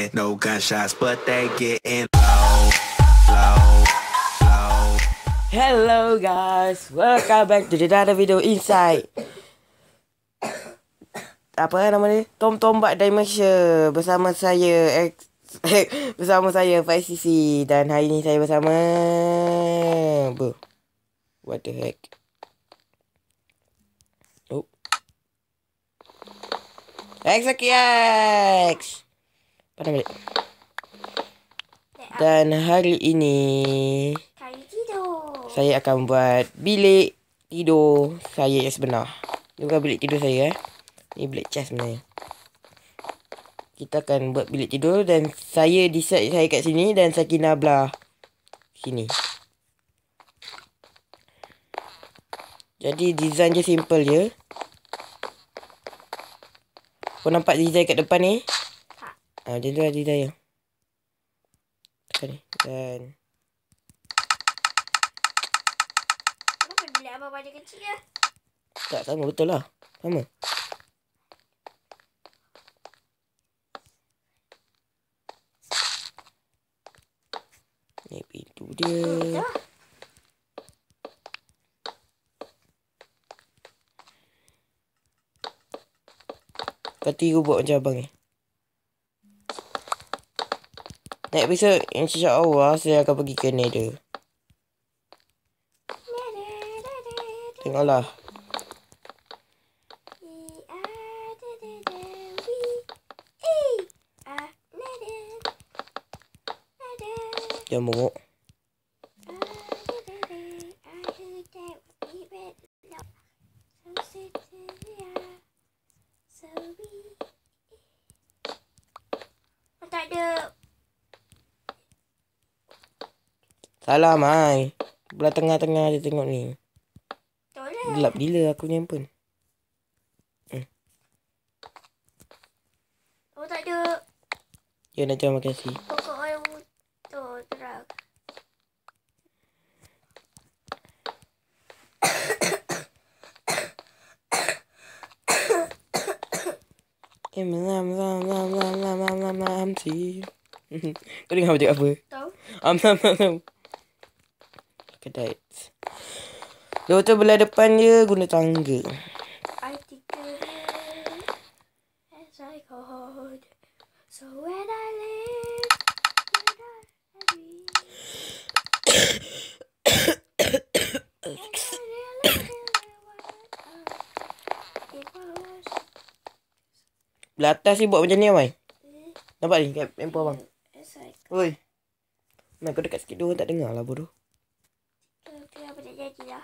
like no gunshots, but they getting low, low, low. Hello guys, welcome back to another video inside apa nama ni? Tom Tombak Dimension bersama saya bersama saya 5cc dan hari ni saya bersama what the heck. Oh. X. Pada balik. Dan hari ini saya akan buat bilik tidur saya yang sebenar. Ini bukan bilik tidur saya Ini bilik chest sebenarnya. Kita akan buat bilik tidur dan saya decide saya kat sini dan Sakinah belah sini. Jadi design je simple je. Kau nampak design kat depan ni? Macam tu lah design. Tekan ni. Dan kenapa bilik abang banyak kecil ya? tak sama betul lah. Sama. Ni pintu dia. Kau tiru buat macam abang ni. Next episode insya-Allah saya akan pergi ke Nether. Tengoklah. Jangan bongok. Tak ada. Salah Mai. Belah tengah-tengah dia tengok ni. Toleh. Gelap gila aku punya handphone. Oh tak ada. Ya nak terima kasih. Pokok orang tu terang. Kau dengar macam apa? Tahu? Kedai. Doktor belah depan je guna tangga. Artikel as I called. So when I live, Belah atas ni buat macam ni Mai. Nampak ni kat handphone abang. Oi. Mai kau dekat sikit dia orang tak dengar lah bodoh. Kenapa tak jadilah?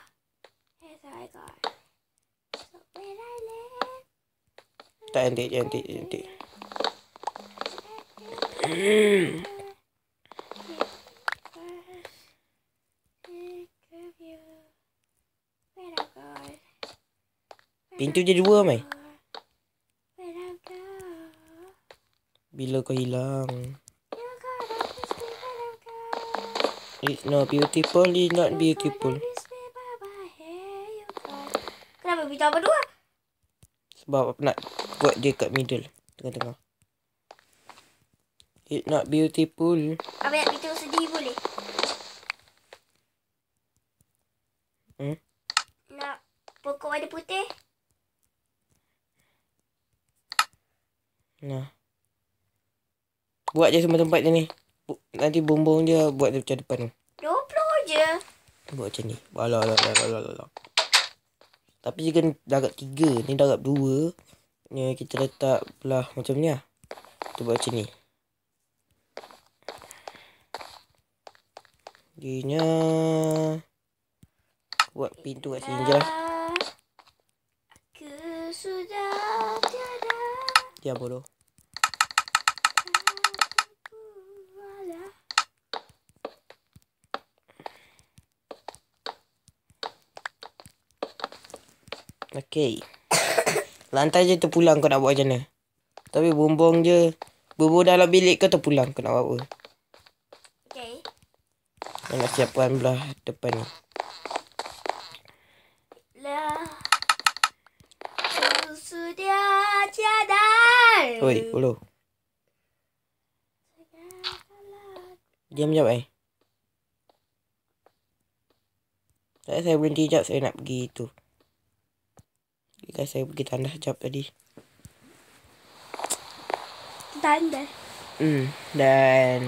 As I called. So when I live. Tak cantik. Pintu je dua Mai. Bila kau hilang. It's not beautiful, it's not beautiful. Kenapa pintu apa dua? Sebab aku nak buat dia kat middle. Tengah-tengah. It's not beautiful. Abang nak pintu sendiri boleh? Nak pokok warna putih? Nah. Buat je semua tempat dia ni. Nanti bumbung dia buat dia macam depan tu. 20 je. Buat macam ni. Alah. Tapi jika darab 3, ni darab 2. Ni kita letak belah macam ni lah. Kita buat macam ni. Dianya buat pintu kat sini je lah. Aku sudah tiada. Dia bodoh. Okey. Lantai je terpulang kau nak buat macam mana. Tapi bumbung je. Bumbung dalam bilik kau terpulang kau nak buat apa. Okey. Kau nak siapkan belah depan ni. Lah. Sudah tiada. Oi, follow. Diam sekejap Tak, saya berhenti sekejap. Saya nak pergi tu. Saya pergi tandas sekejap tadi. Tandas. Dan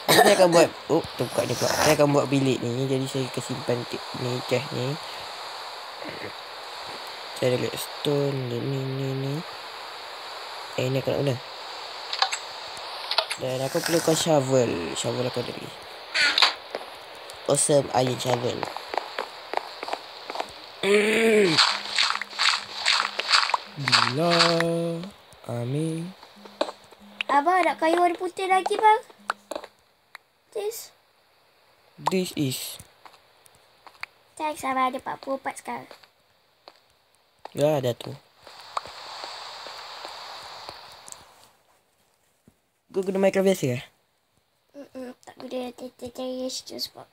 saya akan buat terbuka ni pula. Saya akan buat bilik ni. Jadi saya akan simpan ni chest ni. Saya ada stone ni. Ini akan nak guna. Dan aku perlukan shovel. Shovel aku ada ni. Awesome iron shovel. Bila Amin. Abang nak kayu warna putih lagi bang. This is. Thanks abang ada 44 sekarang. Ya ada tu. Kau guna Minecraft biasa ke? Tak guna cari sebab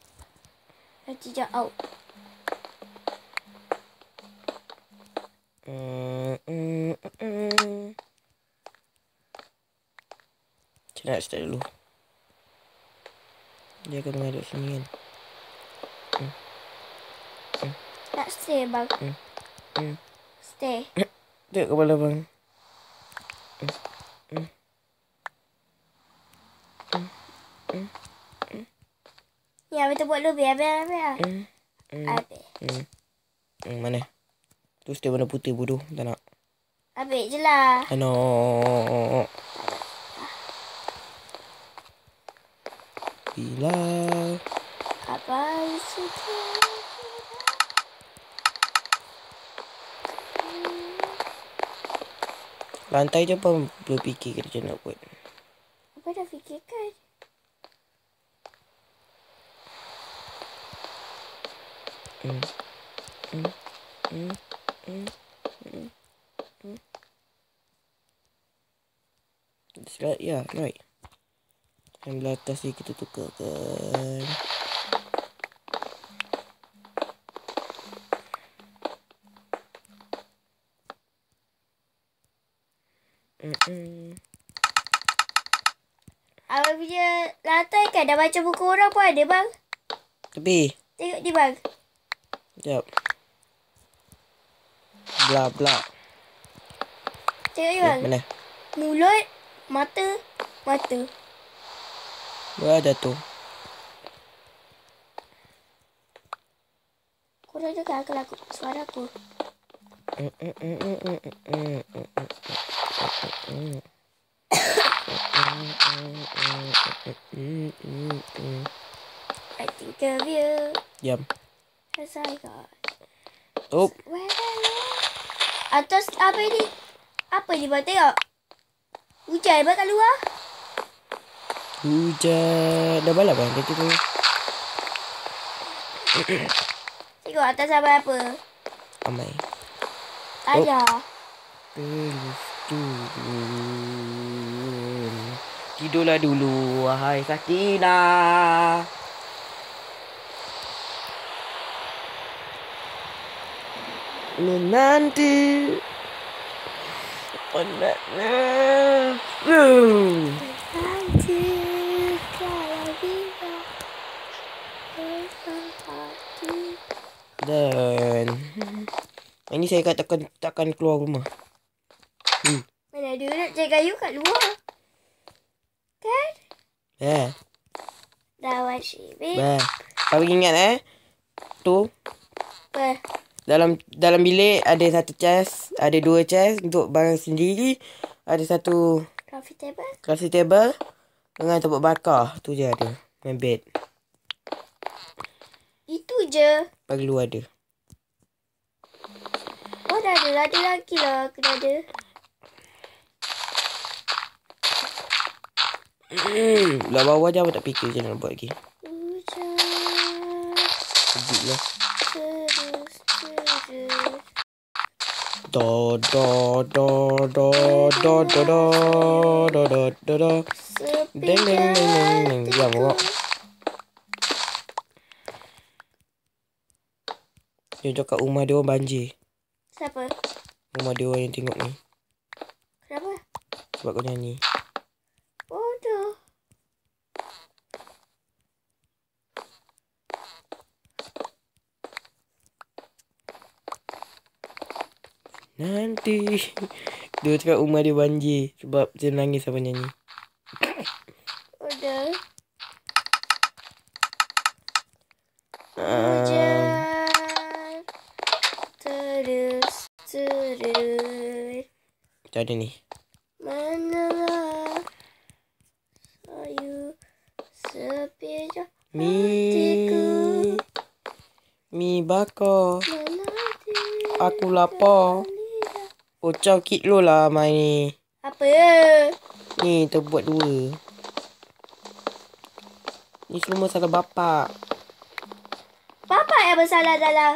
nanti jauh out. Macam nak start dulu. Dia akan mengaduk sini kan. Nak stay bang. Stay. Tengok kepala bang. Ni abang tu buat lebih. Habis. Mana? Tu stay warna putih bodoh. Tak nak. Habis je lah. No. Bila Abang suka. lantai je pun belum fikir kerja nak buat. Apa dah fikirkan? Right, ya, right. Yang belah atas ni kita tukarkan. Abang punya lantai kan dah baca buku orang pun ada bang. Tepi. Tengok ni bang. Sekejap. Bla. Tengok ni bang. Mana? Mulut, mata. Ada tu. Korang dengar ke lagu suara aku? I think of you. Diam. As I got. Oh. Atas apa ni? Apa ni bang tengok? Hujan bang kat luar. Hujan. Dah balap kan? Tadi tu. Tengok atas abang apa? Amai. Tak ada. Tidurlah dulu. Wahai Sakinah. Menanti. Penatnya. Nanti kalau bila hati. Dan ini saya katakan takkan keluar rumah. Mana ada nak cari kayu kat luar? Kan? Dah wasyik. Kau ingat tu Apa? dalam bilik ada satu chest, ada dua chest untuk barang sendiri, ada satu coffee table dengan tempat bakar. Tu je ada. Main bed. Itu je. Bagi luar ada. Oh dah ada lagi lah. Kena ada. Belah bawah je tak fikir je nak buat lagi. Hujan. Sedih lah. Terus. Do. Ding. Diam awak. Dia cakap rumah dia orang banjir. Siapa? Rumah dia orang yang tengok ni. Kenapa? Sebab kau nyanyi. Bodoh. Nanti. Dia cakap rumah dia banjir. Sebab dia nangis apa nyanyi. Udah. Ah, Hujan. Terus turun. macam mana ni? Manalah sayu sepi Mi. Mi bakar. menanti. Aku lapar. Ocau kilo lah main ni. Apa ya? Ni terbuat 2. Ni semua salah bapak. Bapak yang bersalah dalam.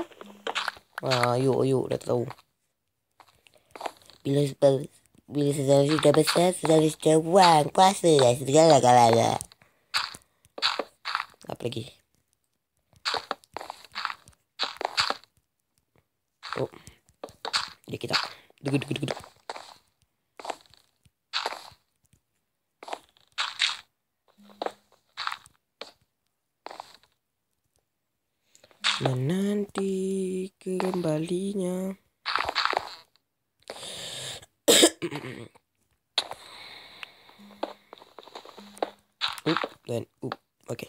Yuk dah tahu. Bila saudara sudah besar, saudara sudah buang. Puasa dah segala-galanya. Apa lagi? Oh. Dia kita. Duk. Menanti kembalinya. Okay.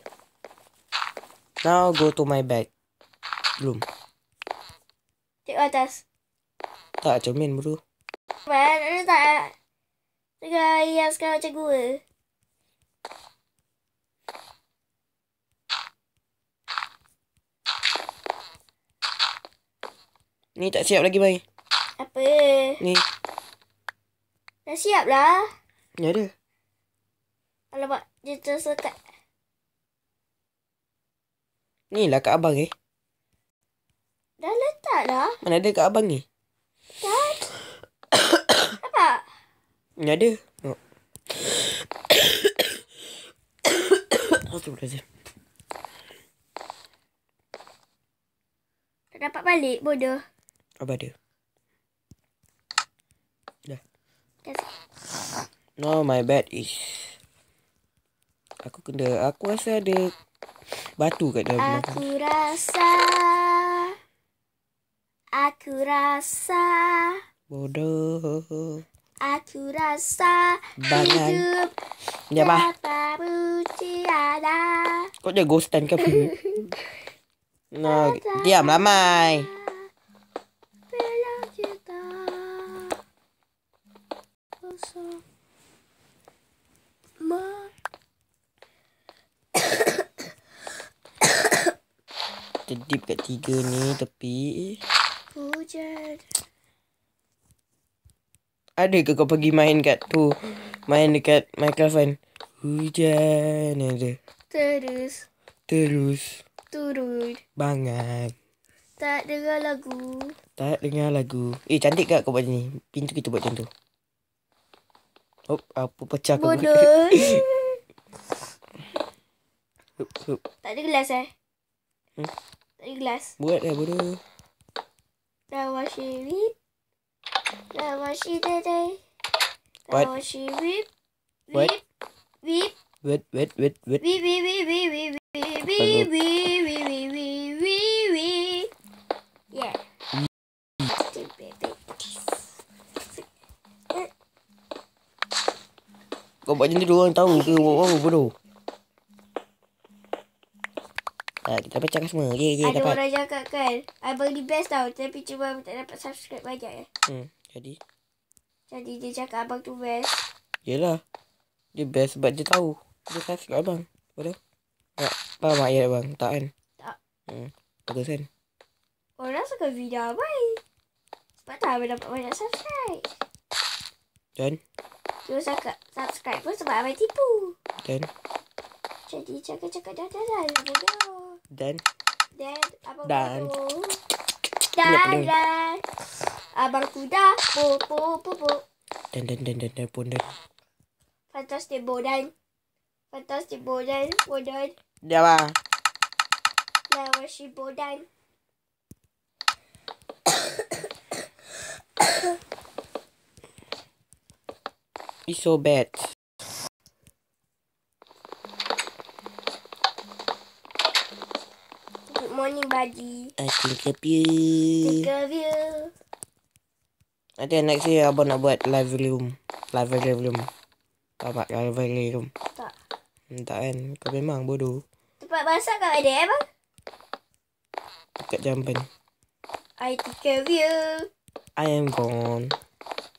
Now go to my bag. Belum. Tengok atas. Tak cermin bro. Mana tak? Tengah hiaskan macam gua. Ni tak siap lagi mai. Apa? Ni. Dah siap lah. Ni ada. Alamak, dia tersekat. Ni lah kat abang Dah letak lah. Mana ada kat abang ni? Dah. Nampak? Ni ada. Oh. Astagfirullahaladzim. Tak dapat balik, bodoh. Apa ada? Dah. Kasih. Now my bed is. Aku rasa ada batu kat dalam. Aku rasa. Bodoh. Aku rasa. Bangan. Hidup. Diam ah. Tanpa tiada. Kau jangan ghostan ke apa? No, diam lah Mai. Bila kita kosong. Kedip kat 3 ni tepi. Hujan. Ada ke kau pergi main kat tu? Main dekat Minecraft. Hujan ada. Terus Turun. bangan. Tak dengar lagu. Tak dengar lagu. Cantik tak kau buat ni? Pintu kita buat macam tu. Oh, apa pecah kau? Bodoh. Hup. Tak ada gelas Hmm? Tak ada gelas. Buat lah bodoh. Lawashi whip. Lawashi dede. What? Lawashi whip. What? Whip. Wait. Whip. Yeah. Kau buat macam tu orang tahu ke buat apa bodoh? Kita pecahkan semua. Ada Dapat. orang cakap kan, abang ni best tau, tapi cuma tak dapat subscribe banyak Jadi dia cakap abang tu best. yelah. Dia best sebab dia tahu. Dia subscribe abang. Bodoh. Tak. Faham tak ayat abang? Tak kan? Tak. Bagus kan? Orang suka video abang. Sebab tak abang dapat banyak subscribe. Dan Dia cakap subscribe pun sebab abang tipu. Jadi cakap dah bodoh. Dan Abang Dan. bodoh. Pening. Dan abang kuda po. Dan pun dan. Fantastic bodan. Dia apa? Lawashi bodan. It's so bad. Good morning, buddy. I think of you. Think of you. Nanti next year abang nak buat library room. Library room. Tahu tak library room? Tak. Tak kan? Kau memang bodoh. Tempat masak kat mana bang? Dekat Jamban. I take care of you I am gone.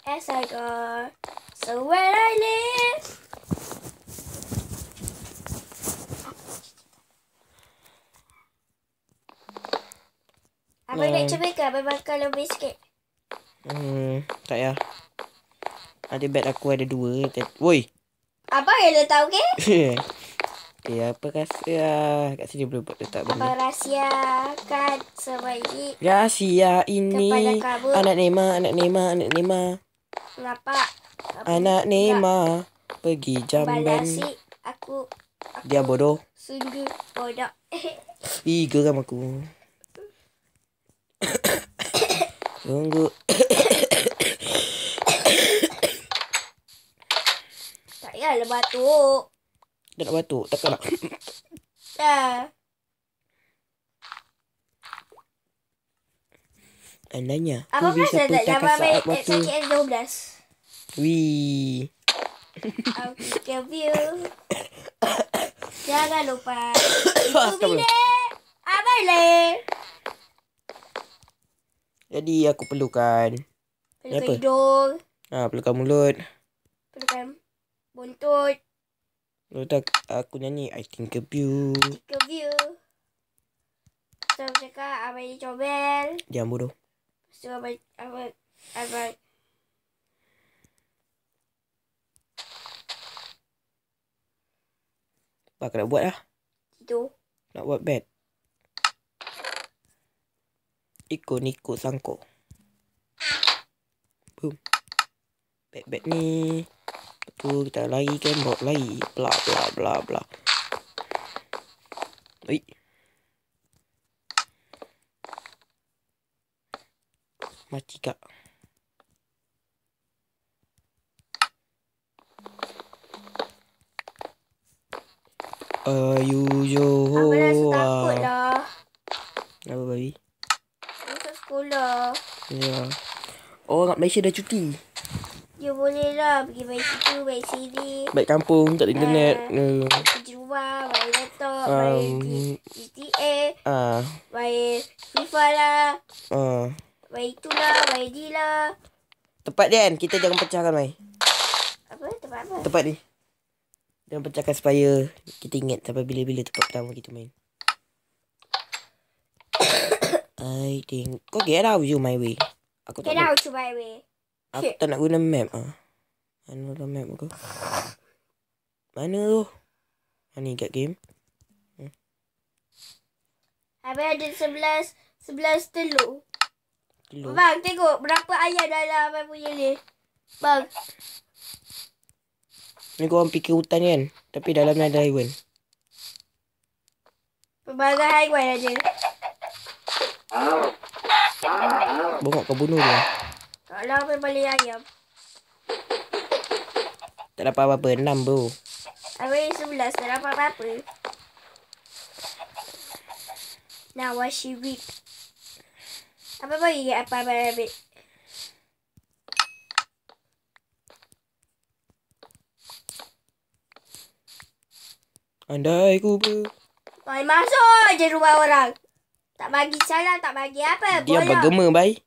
as I go. So where I live. Abang nak cuba ke? Abang makan lebih sikit. Tak ya. Nanti beg aku ada 2. Woi. Abang yang dah tahu ke? Apa rahsia? Kat sini boleh buat letak benda. Abang rahsiakan sebaik Rahsia ini. kepada kamu. Anak Nema. Ngapa? Anak Nema. Pergi Jamban. Balasi aku Dia bodoh. sungguh bodoh. Ih, geram aku. Tunggu. Tak payahlah batuk. Dah nak batuk. Takkan nak. Dah. Andainya Apa aku bisa pasal tak pecahkan dapat saat baik waktu. sakit S12? Wih. I'll take care of you. Jangan lupa. Itu Astagfirullah. bilik. Abang boleh. Jadi aku perlukan. Pelukan Apa? hidung. Perlukan mulut. Pelukan buntut. Lepas aku nyanyi I think of you. Take care of you. So cakap abang ni comel. Diam bodoh. So abang Apa nak buat lah. tidur. Nak buat bed. Ikut sangko. Boom. Bed ni. Lepas tu kita lari kan. Bawa lari. Bla bla bla bla. Ui. Mati kak. Ayu yo. Abang rasa takut lah. Apa babi? Untuk sekolah. Ya. Orang kat Malaysia dah cuti. You boleh lah pergi main situ, main sini. Baik kampung, tak ada internet. Pergi rumah, main laptop, main GTA, main FIFA lah. Main itulah, main ni lah. Tepat dia kan? Kita jangan pecahkan mai. Apa? Tempat apa? Tepat ni. Jangan pecahkan supaya kita ingat sampai bila-bila tempat pertama kita main. I think. Kau get out you my way. Aku tak Get out to my way. Aku tak nak guna map. Mana lah map aku? Mana tu? Ni kat game. Habis ada 11 telur. Telur. Bang, tengok berapa ayam dalam abang punya ni. Bang, Ni korang fikir hutan ni kan? Tapi dalamnya ada haiwan. pelbagai haiwan ada. Bongok kau bunuh dia. Kalau abang balik ayam. Tak dapat apa-apa. 6 bro. Abang 11 tak dapat apa-apa. Now what she weak. Apa bagi kat apa abang ambil? Andai ku Main masuk je rumah orang. Tak bagi salam, tak bagi apa. Dia bergema bai.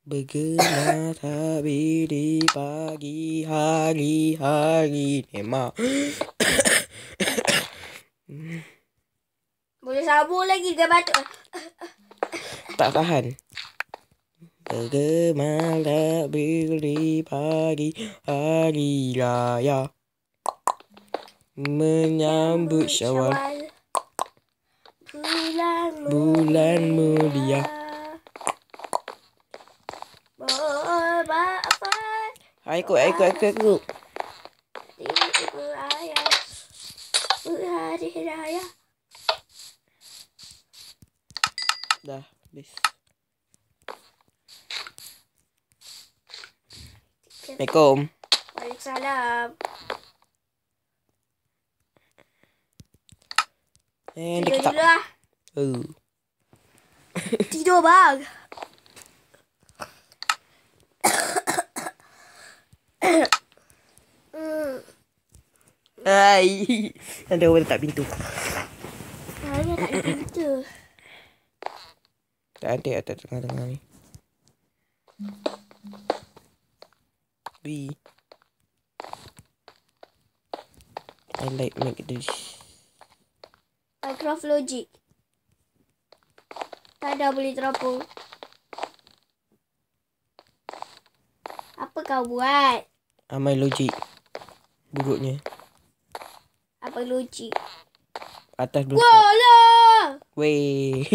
Bergema tapi di pagi hari Nema. Boleh sambung lagi ke batuk? Tak tahan. Bergema tapi di pagi hari raya. Menyambut Syawal. Bulan mulia. Ikut. Ibu ayah berhari raya. Dah, habis. Assalamualaikum. Waalaikumsalam. Dia Tidur tak. dulu lah. Tidur bang. Hai. Ada orang letak pintu. Mana tak ada pintu. Tak ada atas tengah-tengah ni. Wee. I like make this. Minecraft Logic. Tak ada boleh terapung. Apa kau buat? Amai logik. Buruknya. Apa logik? Atas belum. Walah! Weh.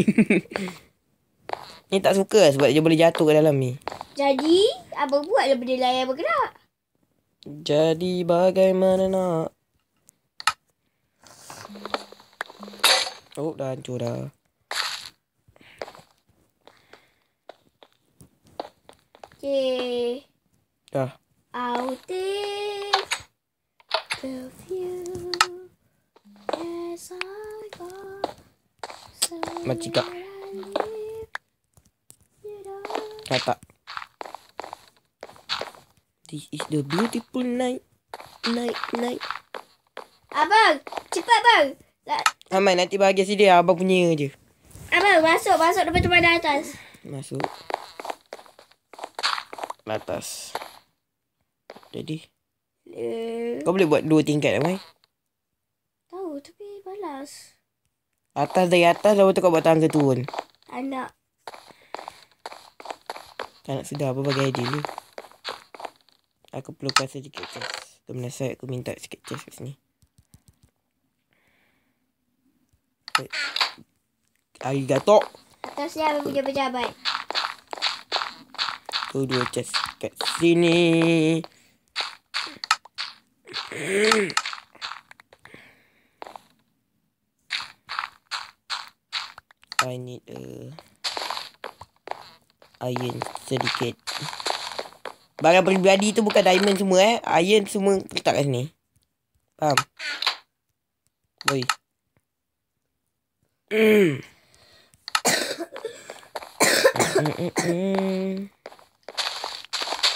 Ni tak suka sebab dia boleh jatuh ke dalam ni. Jadi, abang buatlah benda lain yang bergerak. Jadi bagaimana nak? Oh, dah hancur dah. Okay. Dah. I'll take the view as I go. So Macam that I live, you know. tak. This is the beautiful night. Night. Abang, cepat bang. Amai nanti bahagian sini abang punya je. Abang, masuk depan tempat atas. Masuk. Atas. Jadi. Kau boleh buat 2 tingkat Amai. Tahu, tapi balas. Atas dari atas lalu tu kau buat tangga turun. Anak. Tak nak sedar apa bagi idea ni. Aku perlukan sedikit chest. Kemenasai aku minta sikit chest kat sini. Arigato. Atasnya abang punya pejabat. Tu 2 chest kat sini. I need iron sedikit. Barang peribadi tu bukan diamond semua Iron semua letak kat sini. Faham? Boy.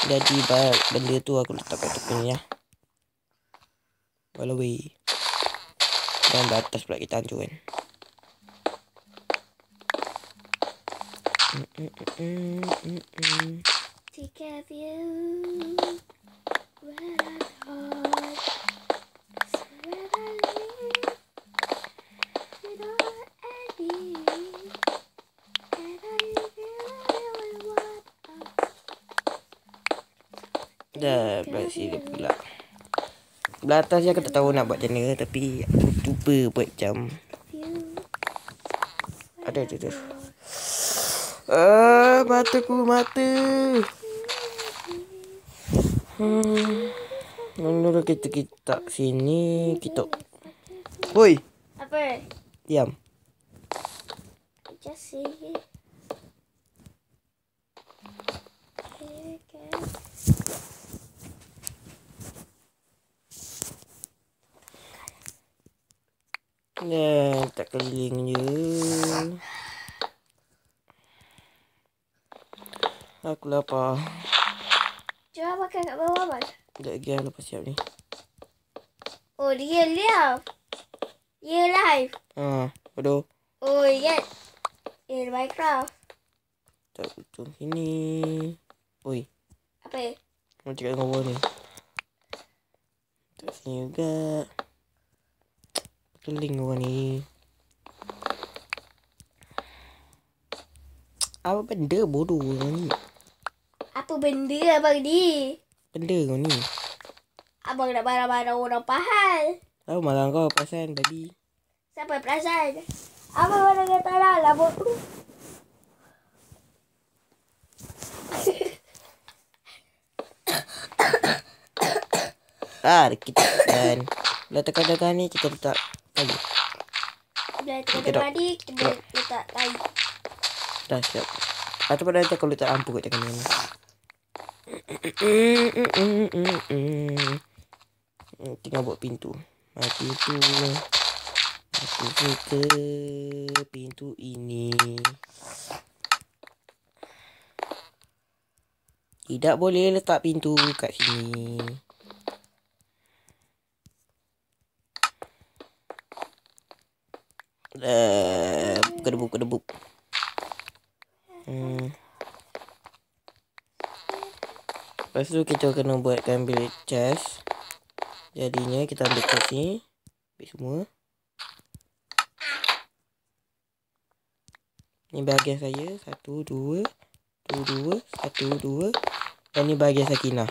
Jadi benda tu aku letak kat tepi ni ya. Walau weh. Dan di atas pula kita hancur kan. Take care of you. Where I go. So where I live. You know I need. And I really want. Dah belah sini pula. Belah atas je aku tak tahu nak buat macam mana. Tapi aku cuba buat macam. Ada tu. Mata. Menurut kita sini kita. Woi, Apa? diam. Just say it. Tak keliling je. Aku lapar. Jom makan kat bawah abang. Sekejap lagi lah lepas siap ni. Oh, dia live. Dia live. Bodoh. Oh, ingat. In Minecraft. Tak betul sini. Oi, Apa? mau cakap dengan orang ni. Tak sini juga. Keling orang ni. Apa benda bodoh kau ni? Apa benda abang ni? Benda kau ni. Abang nak marah-marah orang pahal. Tahu malah kau perasan tadi. Siapa perasan? Abang mana kata lah abang tu. Kita kan. Bila tekan-tekan ni kita letak lagi. Bila tekan ni kita boleh letak tahi. Dah siap. Atau pada nanti aku letak lampu kat tekan ni. Tinggal buat pintu. Pintu. Aku suka pintu ini. Tidak boleh letak pintu kat sini. Kedebuk. Lepas tu kita kena buatkan bilik chest. Jadinya kita ambil kat sini. Ambil semua. Ni bahagian saya. 1, 2. 1, 2. Dan ni bahagian Sakinah.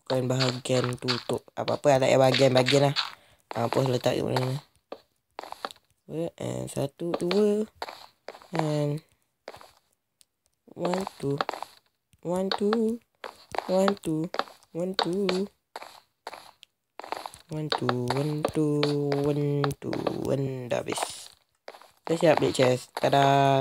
Bukan bahagian tutup. Apa-apa tak payah bahagian-bahagian lah. Apa letak kat mana. And 1, 2. And 1, 2. 1, 2. 1, 2. 1, 2. 1, 2. 1, 2. Dah habis. Dah siap bilik chest. Tada.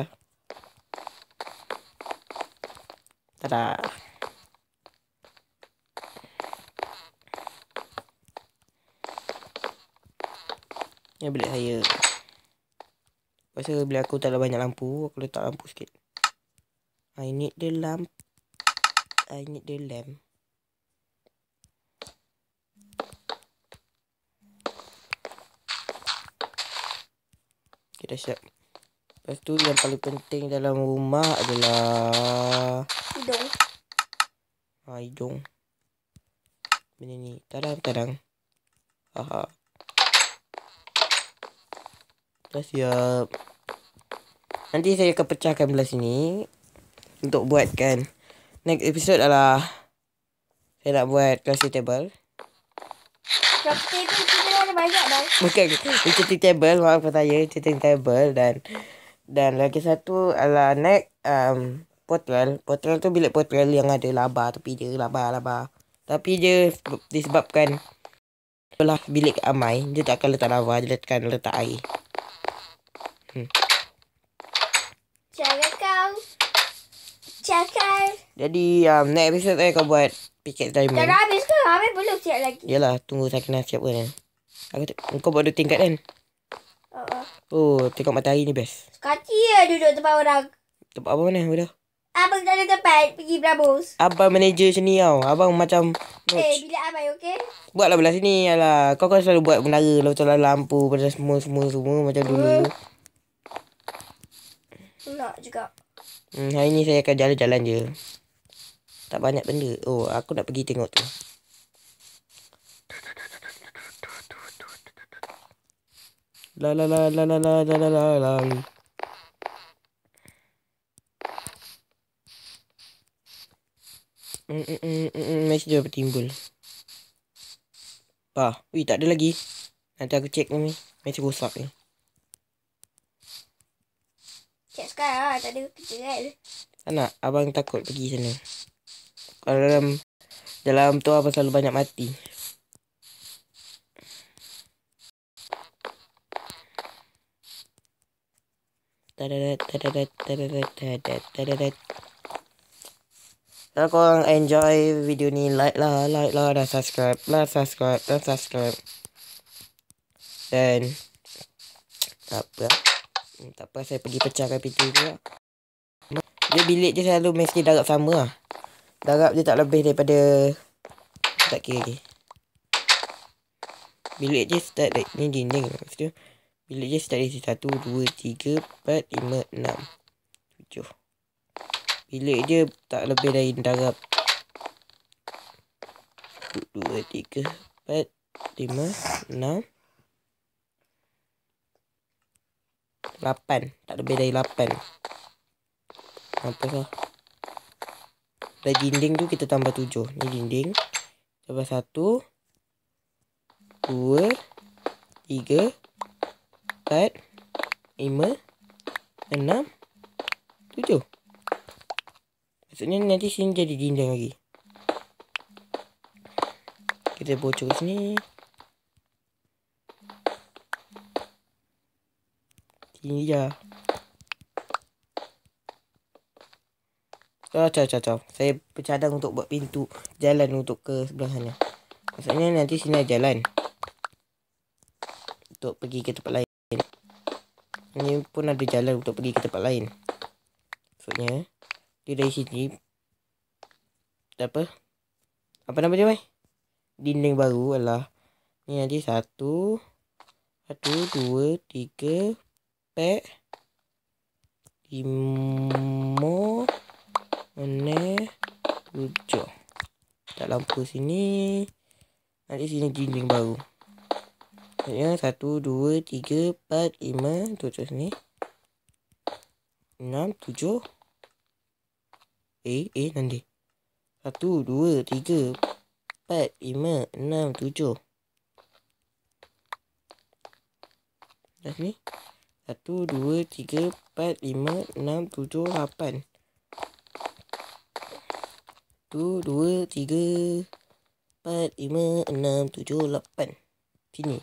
Ni bilik saya. Pasal bilik aku tak ada banyak lampu. Aku letak lampu sikit. I need the lamp. Kita siap. Lepas tu yang paling penting dalam rumah adalah hidung. Benda ni. Tadang. Aha. Dah siap. Nanti saya akan pecahkan belah sini. Untuk buatkan. Next episode adalah saya nak buat crafting table. Crafting table kita ada banyak dah. Bukan crafting table. Maaf saya. Crafting table. Dan lagi satu adalah next portal. Portal tu bilik portal yang ada laba. Tapi dia laba. Tapi dia disebabkan belah bilik amai. Dia tak akan letak lava. Dia akan letak air. Cakap. Jadi next episode saya akan buat pickaxe diamond. Dah habis ke? Habis belum siap lagi. Yalah, tunggu Sakinah siap kan. Kau buat 2 tingkat kan? Oh, tengok matahari ni best. Sekati je duduk tempat orang. Tempat abang mana? Udah. Abang tak ada tempat pergi berabus. Abang manager macam ni tau. Abang macam Bila abang okey? buatlah belah sini. Yalah, kau kan selalu buat menara, letak lampu pada semua macam dulu. Nak juga. Hari ni saya akan jalan-jalan je. Tak banyak benda. Oh, aku nak pergi tengok tu. La. Masih dia bertimbul. Wih, tak ada lagi. Nanti aku cek ni. Masih rosak ni. Cek sekarang tak ada kerja kan. Tak nak. Abang takut pergi sana. Kalau dalam tu abang selalu banyak mati. Kalau korang enjoy video ni, like lah dan subscribe. Dan tak apa, saya pergi pecahkan pintu pula. Dia bilik je selalu mesti darab sama lah. Darab dia tak lebih daripada, tak kira lagi. Bilik je start dari ni dinding. Lepas tu bilik je start dari 1, 2, 3, 4, 5, 6, 7. Bilik je tak lebih dari darab 1, 2, 3, 4, 5, 6, 8. Tak lebih dari 8. Apa sah? Dari dinding tu kita tambah 7. Ni dinding. Tambah 1, 2, 3, 4, 5, 6, 7. Maksudnya nanti sini jadi dinding lagi. Kita bocor ke sini. Sini je. Caw. Saya bercadang untuk buat pintu jalan untuk ke sebelah sana. Maksudnya nanti sini ada jalan untuk pergi ke tempat lain. Ini pun ada jalan untuk pergi ke tempat lain. Maksudnya dia dari sini Apa? Apa nama dia, Mai? Dinding baru adalah. Ni nanti 1, 2, 3, 4, 5, 6, 7. Tak lampu sini. Nanti sini dinding baru. Maksudnya 1, 2, 3, 4, 5. Tutup sini. 6, 7. Nanti. 1, 2, 3, 4, 5, 6, 7. Dah sini. 1, 2, 3, 4, 5, 6, 7, 8. 1, 2, 3, 4, 5, 6, 7, 8. Sini.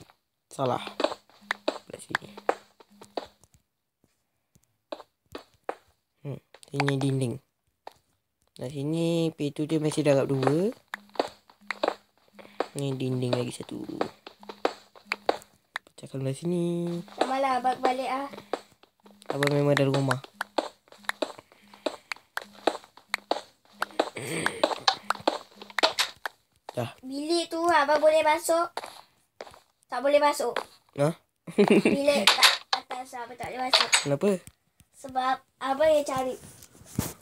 Salah. Belah sini. Sini dinding. Dah sini pintu dia masih darab 2. Ni dinding lagi 1. Pecahkan belah sini. Malah abang balik ah. Abang memang dalam rumah. Dah. Bilik tu abang boleh masuk. Tak boleh masuk. Ha? Bilik kat atas abang tak boleh masuk. Kenapa? Sebab abang yang cari.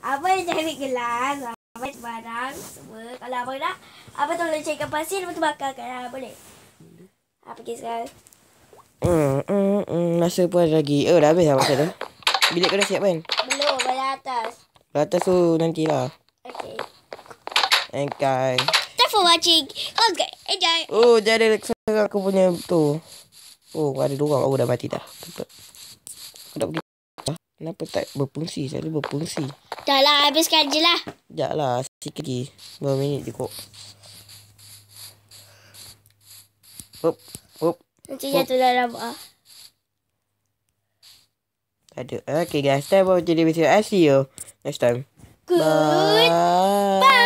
Abang yang cari gelas. Abang barang semua. Kalau abang nak, abang tolong carikan pasir. Lepas tu bakarkan. Boleh? Pergi sekarang. Masa pun ada lagi. Dah habis lah masa tu. Bilik kau dah siap kan? Belum. Balik atas. Atas tu nantilah. Okay. Okay. Thanks for watching. Okay. Enjoy. Oh, dia ada sekarang aku punya tu. Oh, ada 2 orang. Aku dah mati dah. Aku dah pergi. Kenapa tak berfungsi? Selalu berfungsi. Dah lah. Habiskan je lah. Sekejap lah. Sikit lagi. Berapa minit je kok. Hop. Nanti jatuh dalam bawah. Ada. Okay guys. Time for today's video. I see you next time. Good. Bye. Bye.